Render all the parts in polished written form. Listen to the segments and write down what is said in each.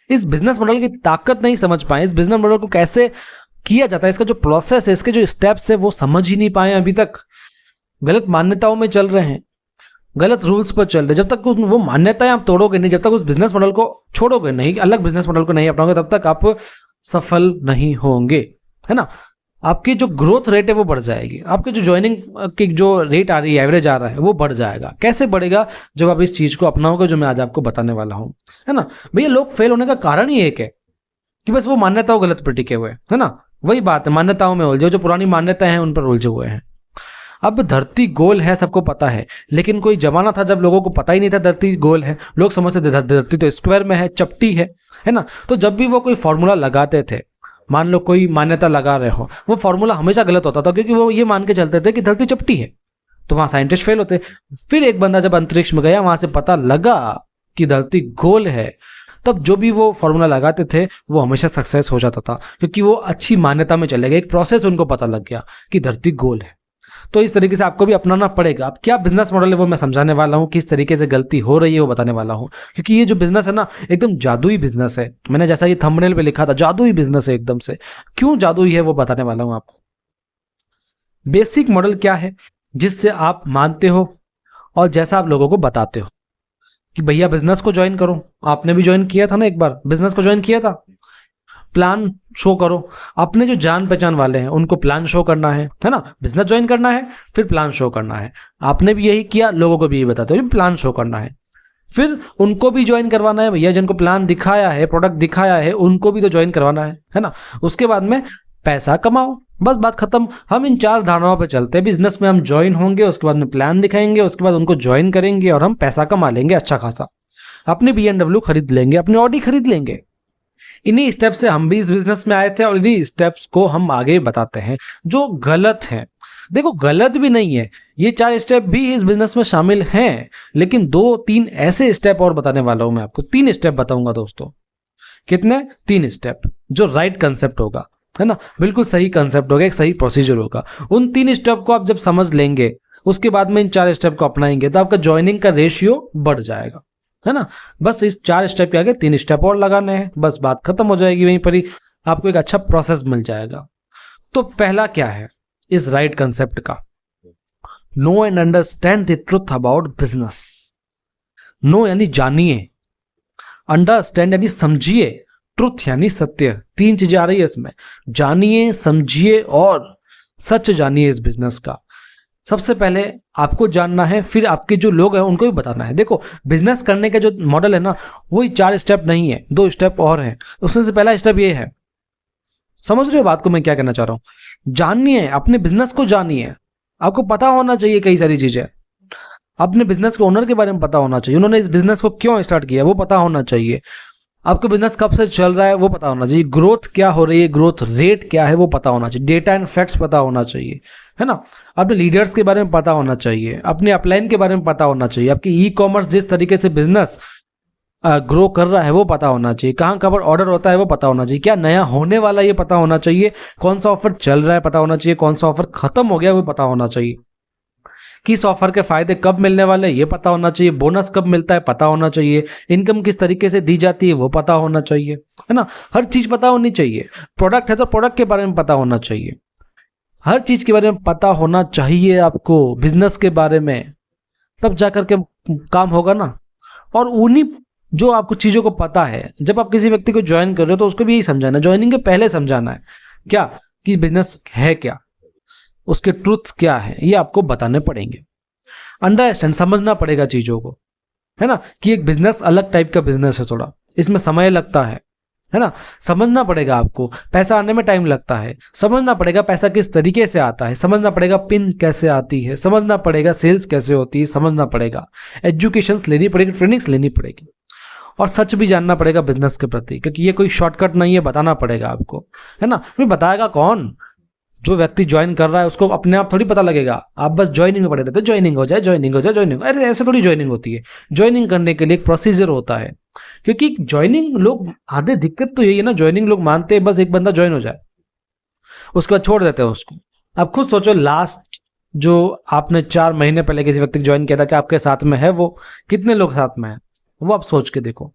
इस business model की ताकत नहीं समझ पाए, इस बिजनेस मॉडल को कैसे किया जाता है, इसका जो प्रोसेस है, इसके जो स्टेप्स है वो समझ ही नहीं पाए अभी तक। गलत मान्यताओं में चल रहे हैं, गलत रूल्स पर चल रहे। जब तक वो मान्यताएं आप तोड़ोगे नहीं, जब तक उस बिजनेस मॉडल को छोड़ोगे नहीं, अलग बिजनेस मॉडल को नहीं अपनाओगे, तब तक आप सफल नहीं होंगे, है ना। आपकी जो ग्रोथ रेट है वो बढ़ जाएगी, आपकी जो ज्वाइनिंग की जो रेट आ रही है, एवरेज आ रहा है, वो बढ़ जाएगा। कैसे बढ़ेगा? जब आप इस चीज को अपनाओगे जो मैं आज आपको बताने वाला हूं, है ना। भैया लोग फेल होने का कारण ही एक है कि बस वो मान्यताओं गलत पर टिके हुए, है ना। वही बात है, मान्यताओं में उलझे, जो पुरानी मान्यताएं हैं उन पर उलझे हुए हैं। अब धरती गोल है सबको पता है, लेकिन कोई जमाना था जब लोगों को पता ही नहीं था धरती गोल है। लोग समझते थे धरती तो स्क्वायर में है, चपटी है ना। तो जब भी वो कोई फॉर्मूला लगाते थे, मान लो कोई मान्यता लगा रहे हो, वो फॉर्मूला हमेशा गलत होता था, क्योंकि वो ये मान के चलते थे कि धरती चपटी है, तो वहां साइंटिस्ट फेल होते। फिर एक बंदा जब अंतरिक्ष में गया, वहां से पता लगा कि धरती गोल है, तब जो भी वो फॉर्मूला लगाते थे वो हमेशा सक्सेस हो जाता था, क्योंकि वो अच्छी मान्यता में चले गए, एक प्रोसेस उनको पता लग गया कि धरती गोल है। तो इस तरीके से आपको भी अपनाना पड़ेगा। अब क्या बिजनेस मॉडल है वो मैं समझाने वाला हूँ, किस तरीके से गलती हो रही है वो बताने वाला हूँ, क्योंकि ये जो बिजनेस है ना, एकदम जादुई बिजनेस है। मैंने जैसा ये थंबनेल पे लिखा था, जादुई बिजनेस है एकदम से। क्यों जादुई है वो बताने वाला हूँ आपको। बेसिक मॉडल क्या है जिससे आप मानते हो और जैसा आप लोगों को बताते हो कि भैया बिजनेस को ज्वाइन करो। आपने भी ज्वाइन किया था ना, एक बार बिजनेस को ज्वाइन किया था। प्लान शो करो, अपने जो जान पहचान वाले हैं उनको प्लान शो करना है ना। बिजनेस ज्वाइन करना है, फिर प्लान शो करना है। आपने भी यही किया, लोगों को भी यही बताते हो, प्लान शो करना है। फिर उनको भी ज्वाइन करवाना है भैया, जिनको प्लान दिखाया है, प्रोडक्ट दिखाया है, उनको भी तो ज्वाइन करवाना है ना। उसके बाद में पैसा कमाओ, बस बात खत्म। हम इन 4 धारणाओं पर चलते हैं। बिजनेस में हम ज्वाइन होंगे, उसके बाद में प्लान दिखाएंगे, उसके बाद उनको ज्वाइन करेंगे और हम पैसा कमा लेंगे अच्छा खासा। अपनी BMW खरीद लेंगे, अपनी ऑडी खरीद लेंगे। इन्हीं स्टेप से हम भी इस बिजनेस में आए थे और इन्हीं स्टेप्स को हम आगे बताते हैं जो गलत है। देखो गलत भी नहीं है, ये 4 स्टेप भी इस बिजनेस में शामिल हैं, लेकिन 2-3 ऐसे स्टेप और बताने वाला हूं मैं आपको। 3 स्टेप बताऊंगा दोस्तों। कितने? 3 स्टेप, जो राइट कंसेप्ट होगा, है ना, बिल्कुल सही कंसेप्ट होगा, एक सही प्रोसीजर होगा। उन 3 स्टेप को आप जब समझ लेंगे, उसके बाद में इन 4 स्टेप को अपनाएंगे, तो आपका ज्वाइनिंग का रेशियो बढ़ जाएगा, है ना। बस इस 4 स्टेप के आगे 3 स्टेप और लगाने हैं, बस बात खत्म हो जाएगी। वहीं पर ही आपको एक अच्छा प्रोसेस मिल जाएगा। तो पहला क्या है इस राइट कंसेप्ट का? Know and understand the truth about business. Know यानी जानिए, अंडरस्टैंड यानी समझिए, ट्रुथ यानी सत्य। 3 चीजें आ रही है इसमें, जानिए, समझिए और सच जानिए इस बिजनेस का। सबसे पहले आपको जानना है, फिर आपके जो लोग हैं उनको भी बताना है। देखो बिजनेस करने का जो मॉडल है ना, वही 4 स्टेप नहीं है, 2 स्टेप और हैं। उसमें से पहला स्टेप ये है, समझ रहे हो बात को मैं क्या कहना चाह रहा हूं? जानिए, अपने बिजनेस को जानिए। आपको पता होना चाहिए कई सारी चीजें। अपने बिजनेस के ओनर के बारे में पता होना चाहिए, उन्होंने इस बिजनेस को क्यों स्टार्ट किया वो पता होना चाहिए। आपका बिजनेस कब से चल रहा है वो पता होना चाहिए। ग्रोथ क्या हो रही है, ग्रोथ रेट क्या है वो पता होना चाहिए। डेटा एंड फैक्ट्स पता होना चाहिए, है ना। अपने लीडर्स के बारे में पता होना चाहिए, अपने अपलाइन के बारे में पता होना चाहिए, आपकी ई-कॉमर्स जिस तरीके से बिजनेस ग्रो कर रहा है वो पता होना चाहिए, कहाँ कहाँ पर ऑर्डर होता है वो पता होना चाहिए, क्या नया होने वाला ये पता होना चाहिए, कौन सा ऑफर चल रहा है पता होना चाहिए, कौन सा ऑफर खत्म हो गया वो पता होना चाहिए, किस ऑफर के फायदे कब मिलने वाले ये पता होना चाहिए, बोनस कब मिलता है पता होना चाहिए, इनकम किस तरीके से दी जाती है वो पता होना चाहिए, है ना। हर चीज पता होनी चाहिए। प्रोडक्ट है तो प्रोडक्ट के बारे में पता होना चाहिए, हर चीज के बारे में पता होना चाहिए आपको, बिजनेस के बारे में, तब जाकर के काम होगा ना। और उन्हीं जो आपको चीजों को पता है, जब आप किसी व्यक्ति को ज्वाइन कर रहे हो तो उसको भी यही समझाना है, ज्वाइनिंग के पहले समझाना है क्या कि बिजनेस है क्या, उसके ट्रूथ्स क्या है, ये आपको बताने पड़ेंगे। अंडरस्टैंड, समझना पड़ेगा चीजों को, है ना, कि एक बिजनेस अलग टाइप का बिजनेस है, थोड़ा इसमें समय लगता है ना। समझना पड़ेगा आपको, पैसा आने में टाइम लगता है, समझना पड़ेगा पैसा किस तरीके से आता है, समझना पड़ेगा पिन कैसे आती है, समझना पड़ेगा सेल्स कैसे होती है, समझना पड़ेगा, एजुकेशंस लेनी पड़ेगी, ट्रेनिंग्स लेनी पड़ेगी, और सच भी जानना पड़ेगा बिजनेस के प्रति, क्योंकि ये कोई शॉर्टकट नहीं है, बताना पड़ेगा आपको, है ना। फिर बताएगा कौन? जो व्यक्ति ज्वाइन कर रहा है उसको अपने आप थोड़ी पता लगेगा। आप बस ज्वाइनिंग में पड़े रहते, ज्वाइनिंग हो जाए, ज्वाइनिंग हो जाए, ज्वाइनिंग। अरे ऐसे थोड़ी ज्वाइनिंग होती है। ज्वाइनिंग करने के लिए एक प्रोसीजर होता है, क्योंकि ज्वाइनिंग लोग आधे दिक्कत तो यही है ना, ज्वाइनिंग लोग मानते हैं बस एक बंदा ज्वाइन हो जाए, उसके बाद छोड़ देते हैं उसको। आप खुद सोचो, लास्ट जो आपने 4 महीने पहले किसी व्यक्ति ज्वाइन किया था कि आपके साथ में है, वो कितने लोग साथ में है वो आप सोच के देखो।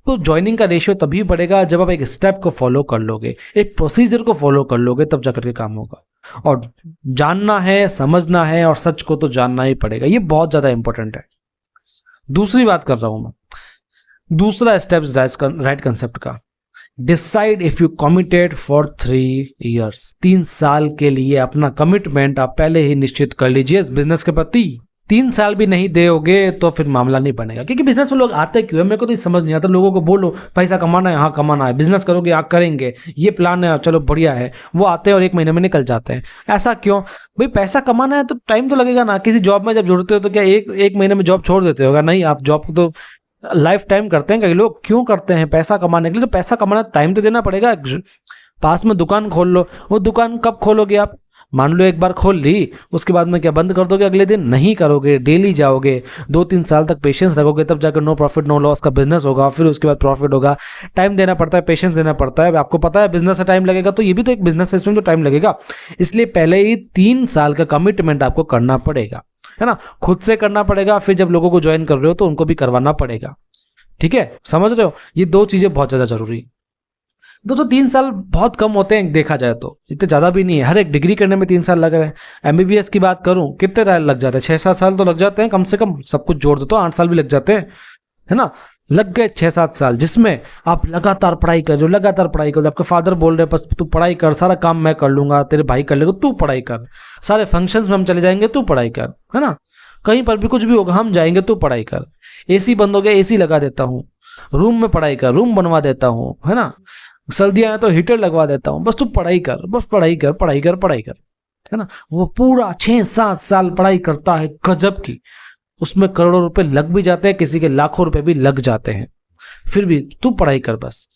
तो ज्वाइनिंग का रेशियो तभी बढ़ेगा जब आप एक स्टेप को फॉलो कर लोगे, एक प्रोसीजर को फॉलो कर लोगे, तब जाकर के काम होगा। और जानना है, समझना है, और सच को तो जानना ही पड़ेगा, ये बहुत ज़्यादा इंपॉर्टेंट है। दूसरी बात कर रहा हूं मैं, दूसरा स्टेप राइट कंसेप्ट का, decide if you committed for 3 years। 3 साल के लिए अपना कमिटमेंट आप पहले ही निश्चित कर लीजिए इस बिजनेस के प्रति। 3 साल भी नहीं दोगे तो फिर मामला नहीं बनेगा, क्योंकि बिजनेस में लोग आते क्यों है मेरे को तो समझ नहीं आता। लोगों को बोलो पैसा कमाना है, हाँ कमाना है, बिजनेस करोगे, हाँ करेंगे, ये प्लान है, चलो बढ़िया है, वो आते हैं और 1 महीने में निकल जाते हैं। ऐसा क्यों भाई? पैसा कमाना है तो टाइम तो लगेगा ना। किसी जॉब में जब जुड़ते हो तो क्या एक महीने में जॉब छोड़ देते होगा? नहीं, आप जॉब को तो लाइफ टाइम करते हैं। कई लोग क्यों करते हैं? पैसा कमाने के लिए। तो पैसा कमाना टाइम तो देना पड़ेगा। पास में दुकान खोल लो, वो दुकान कब खोलोगे आप? मान लो एक बार खोल ली, उसके बाद में क्या बंद कर दोगे अगले दिन? नहीं करोगे, डेली जाओगे, 2-3 साल तक पेशेंस रखोगे, तब जाकर नो प्रॉफिट नो लॉस का बिजनेस होगा, फिर उसके बाद प्रॉफिट होगा। टाइम देना पड़ता है, पेशेंस देना पड़ता है। आपको पता है बिजनेस में टाइम लगेगा, तो ये भी तो एक बिजनेस है, इसमें तो टाइम लगेगा। इसलिए पहले ही 3 साल का कमिटमेंट आपको करना पड़ेगा, है ना। खुद से करना पड़ेगा, फिर जब लोगों को ज्वाइन कर रहे हो तो उनको भी करवाना पड़ेगा। ठीक है, समझ रहे हो? ये 2 चीजें बहुत ज्यादा जरूरी है। दोस्तों 3 साल बहुत कम होते हैं देखा जाए तो, इतने ज़्यादा भी नहीं है। हर एक डिग्री करने में 3 साल लग रहे हैं। एमबीबीएस की बात करूं, कितने लग जाते हैं? 6-7 साल तो लग जाते हैं कम से कम। सब कुछ जोड़ दो तो 8 साल भी लग जाते हैं, है ना। लग गए 6-7 साल, जिसमें आप लगातार पढ़ाई कर रहे हो, लगातार पढ़ाई कर रहे हो। आपके फादर बोल रहे हैं बस तू पढ़ाई कर, सारा काम मैं कर लूंगा, तेरे भाई कर लेगा, तू पढ़ाई कर, सारे फंक्शंस में हम चले जाएंगे, तू पढ़ाई कर, है ना। कहीं पर भी कुछ भी होगा हम जाएंगे, तू पढ़ाई कर। एसी बंद हो गया, एसी लगा देता हूँ। रूम में पढ़ाई कर, रूम बनवा देता हूँ, है ना। सर्दियां हैं तो हीटर लगवा देता हूँ, बस तू पढ़ाई कर, बस पढ़ाई कर, पढ़ाई कर, पढ़ाई कर, है ना। वो पूरा 6-7 साल पढ़ाई करता है, गजब की। उसमें करोड़ों रुपए लग भी जाते हैं, किसी के लाखों रुपए भी लग जाते हैं, फिर भी तू पढ़ाई कर बस।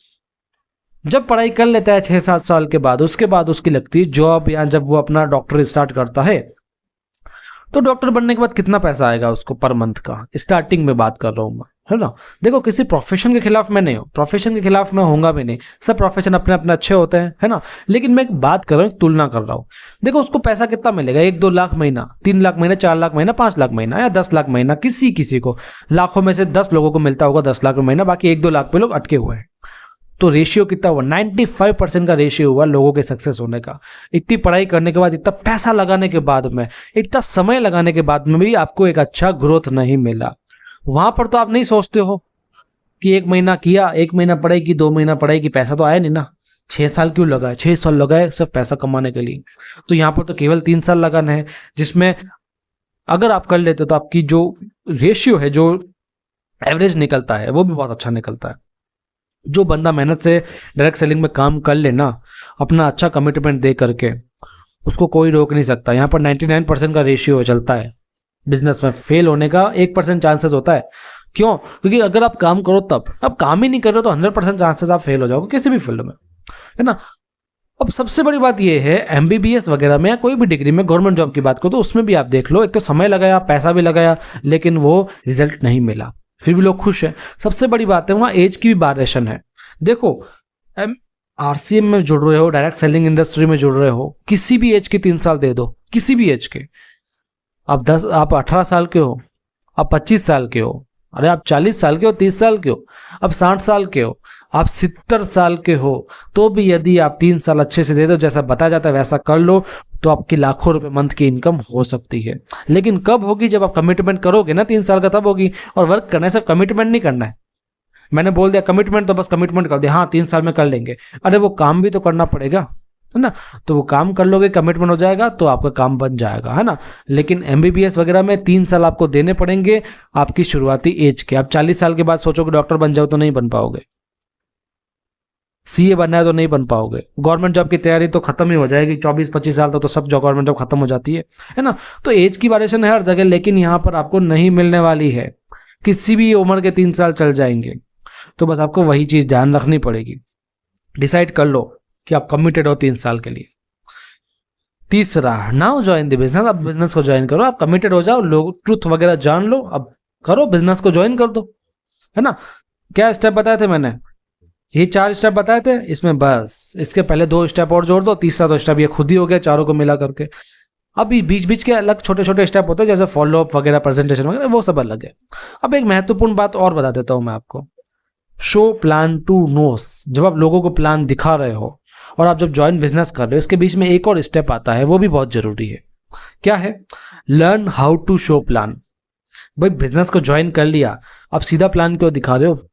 जब पढ़ाई कर लेता है 6-7 साल के बाद, उसके बाद उसकी लगती है जॉब, या जब वो अपना डॉक्टर स्टार्ट करता है, तो डॉक्टर बनने के बाद कितना पैसा आएगा उसको पर मंथ का? स्टार्टिंग में बात कर रहा हूं मैं, है ना। देखो किसी प्रोफेशन के खिलाफ मैं नहीं हूं, प्रोफेशन के खिलाफ मैं होऊंगा भी नहीं। सब प्रोफेशन अपने अपने अच्छे होते हैं, है ना। लेकिन मैं एक बात कर रहा हूं, तुलना कर रहा हूं। देखो उसको पैसा कितना मिलेगा? 1-2 लाख महीना, 3 लाख महीना, 4 लाख महीना, 5 लाख महीना, या 10 लाख महीना। किसी किसी को, लाखों में से 10 लोगों को मिलता होगा 10 लाख महीना, बाकी 1-2 लाख पे लोग अटके हुए हैं। तो रेशियो कितना हुआ? 95% का रेशियो हुआ लोगों के सक्सेस होने का। इतनी पढ़ाई करने के बाद, इतना पैसा लगाने के बाद में, इतना समय लगाने के बाद में भी आपको एक अच्छा ग्रोथ नहीं मिला। वहां पर तो आप नहीं सोचते हो कि 1 महीना किया, 1 महीना पढ़ाई की, 2 महीना पढ़ाई की, पैसा तो आया नहीं ना। 6 साल क्यों लगा है? 6 साल लगा है सिर्फ पैसा कमाने के लिए। तो यहाँ पर तो केवल 3 साल लगाना है, जिसमें अगर आप कर लेते हो तो आपकी जो रेशियो है, जो एवरेज निकलता है, वो भी बहुत अच्छा निकलता है। जो बंदा मेहनत से डायरेक्ट सेलिंग में काम कर लेना, अपना अच्छा कमिटमेंट दे करके, उसको कोई रोक नहीं सकता। यहाँ पर 99% का रेशियो चलता है बिजनेस में। फेल होने का 1% चांसेस होता है। क्यों? क्योंकि अगर आप काम करो तब, अब काम ही नहीं कर रहे हो तो 100% चांसेस आप फेल हो जाओगे किसी भी फील्ड में, है ना। अब सबसे बड़ी बात यह है, एमबीबीएस वगैरह में या कोई भी डिग्री में, गवर्नमेंट जॉब की बात करो तो उसमें भी आप देख लो, एक तो समय लगाया, पैसा भी लगाया, लेकिन वो रिजल्ट नहीं मिला, फिर भी लोग खुश हैं। सबसे बड़ी बात है वहाँ एज की भी वेरिएशन है। देखो आरसीएम में जुड़ रहे हो, डायरेक्ट सेलिंग इंडस्ट्री में जुड़ रहे हो, किसी भी एज के 3 साल दे दो, किसी भी एज के। आप 18 साल के हो, आप 25 साल के हो, अरे आप 40 साल के हो, 30 साल के हो, आप 60 साल के हो, आप 70 साल के हो, तो भी यदि आप 3 साल अच्छे से दे दो, जैसा बताया जाता है वैसा कर लो, तो आपकी लाखों रुपए मंथ की इनकम हो सकती है। लेकिन कब होगी? जब आप कमिटमेंट करोगे ना 3 साल का, तब होगी। और वर्क करना है, सिर्फ कमिटमेंट नहीं करना है। मैंने बोल दिया कमिटमेंट तो बस कमिटमेंट कर दिया, हाँ 3 साल में कर लेंगे, अरे वो काम भी तो करना पड़ेगा, है ना। तो वो काम कर लोगे, कमिटमेंट हो जाएगा, तो आपका काम बन जाएगा, है ना। लेकिन एमबीबीएस वगैरह में 3 साल आपको देने पड़ेंगे आपकी शुरुआती एज के। आप 40 साल के बाद सोचोगे डॉक्टर बन जाओ तो नहीं बन पाओगे, सीए बनना है तो नहीं बन पाओगे, गवर्नमेंट जॉब की तैयारी तो खत्म ही हो जाएगी। 24-25 साल तक तो सब गवर्नमेंट जॉब खत्म हो जाती है ना। तो एज की वेरिएशन है हर जगह, लेकिन यहाँ पर आपको नहीं मिलने वाली है। किसी भी उम्र के 3 साल चल जाएंगे। तो बस आपको वही चीज ध्यान रखनी पड़ेगी। डिसाइड कर लो कि आप कमिटेड हो 3 साल के लिए। तीसरा, नाउ ज्वाइन द बिजनेस। अब बिजनेस को ज्वाइन करो, आप कमिटेड हो जाओ, लोग ट्रुथ वगैरह जान लो, अब करो बिजनेस को ज्वाइन कर दो, है ना। क्या स्टेप बताए थे मैंने? ये 4 स्टेप बताए थे, इसमें बस इसके पहले 2 स्टेप और जोड़ दो, तीसरा तो स्टेप ये खुद ही हो गया चारों को मिला करके। अभी बीच बीच के अलग छोटे छोटे स्टेप होते हैं, जैसे फॉलो अप वगैरह, प्रेजेंटेशन वगैरह, वो सब अलग है। अब एक महत्वपूर्ण बात और बता देता हूं मैं आपको, शो प्लान टू नोस, जब आप लोगों को प्लान दिखा रहे हो और आप जब ज्वाइन बिजनेस कर रहे हो, इसके बीच में एक और स्टेप आता है, वो भी बहुत जरूरी है। क्या है? Learn how to show plan. भाई बिजनेस को ज्वाइन कर लिया, अब सीधा प्लान क्यों दिखा रहे हो?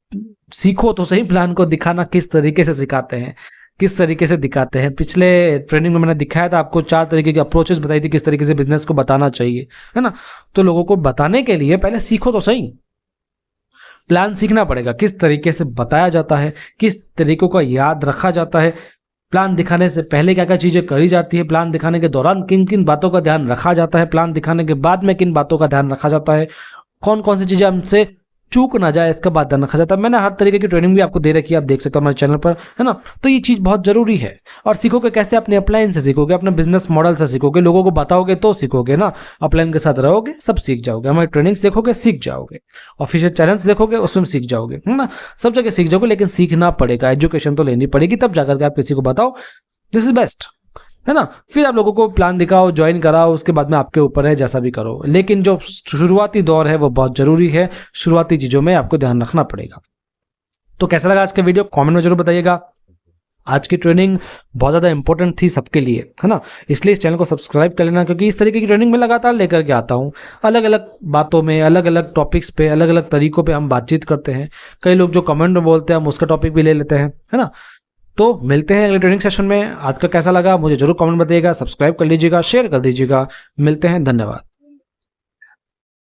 सीखो तो सही प्लान को दिखाना किस तरीके से सिखाते हैं, किस तरीके से दिखाते हैं। पिछले ट्रेनिंग में मैंने दिखाया था आपको 4 तरीके की अप्रोचेस बताई थी किस तरीके से बिजनेस को बताना चाहिए, है ना। तो लोगों को बताने के लिए पहले सीखो तो सही, प्लान सीखना पड़ेगा, किस तरीके से बताया जाता है, किस तरीकों का याद रखा जाता है, प्लान दिखाने से पहले क्या क्या चीज़ें करी जाती है, प्लान दिखाने के दौरान किन किन बातों का ध्यान रखा जाता है, प्लान दिखाने के बाद में किन बातों का ध्यान रखा जाता है, कौन कौन सी चीज़ें हमसे चूक ना जाए इसका बात ध्यान रखा जाता है। मैंने हर तरीके की ट्रेनिंग भी आपको दे रखी है, आप देख सकते हो हमारे चैनल पर, है ना। तो ये चीज़ बहुत ज़रूरी है। और सीखोगे कैसे? अपने अपलाइन से सीखोगे, अपने बिजनेस मॉडल से सीखोगे, लोगों को बताओगे तो सीखोगे ना। अपलाइन के साथ रहोगे सब सीख जाओगे, हमारी ट्रेनिंग्स देखोगे सीख जाओगे, ऑफिशियल चैनल्स देखोगे उसमें सीख जाओगे, है ना। सब जगह सीख जाओगे, लेकिन सीखना पड़ेगा, एजुकेशन तो लेनी पड़ेगी, तब जाकर के आप किसी को बताओ दिस इज बेस्ट, है ना। फिर आप लोगों को प्लान दिखाओ, ज्वाइन कराओ, उसके बाद में आपके ऊपर है, जैसा भी करो। लेकिन जो शुरुआती दौर है वो बहुत जरूरी है, शुरुआती चीजों में आपको ध्यान रखना पड़ेगा। तो कैसा लगा आज का वीडियो कमेंट में जरूर बताइएगा। आज की ट्रेनिंग बहुत ज़्यादा इंपॉर्टेंट थी सबके लिए, है ना। इसलिए इस चैनल को सब्सक्राइब कर लेना, क्योंकि इस तरीके की ट्रेनिंग में लगातार लेकर के आता हूँ। अलग अलग बातों में, अलग अलग टॉपिक्स पे, अलग अलग तरीकों पे हम बातचीत करते हैं। कई लोग जो कमेंट में बोलते हैं हम उसका टॉपिक भी ले लेते हैं, है ना। तो मिलते हैं अगले ट्रेनिंग सेशन में। आज का कैसा लगा मुझे जरूर कमेंट बताइएगा, सब्सक्राइब कर लीजिएगा, शेयर कर दीजिएगा। मिलते हैं, धन्यवाद।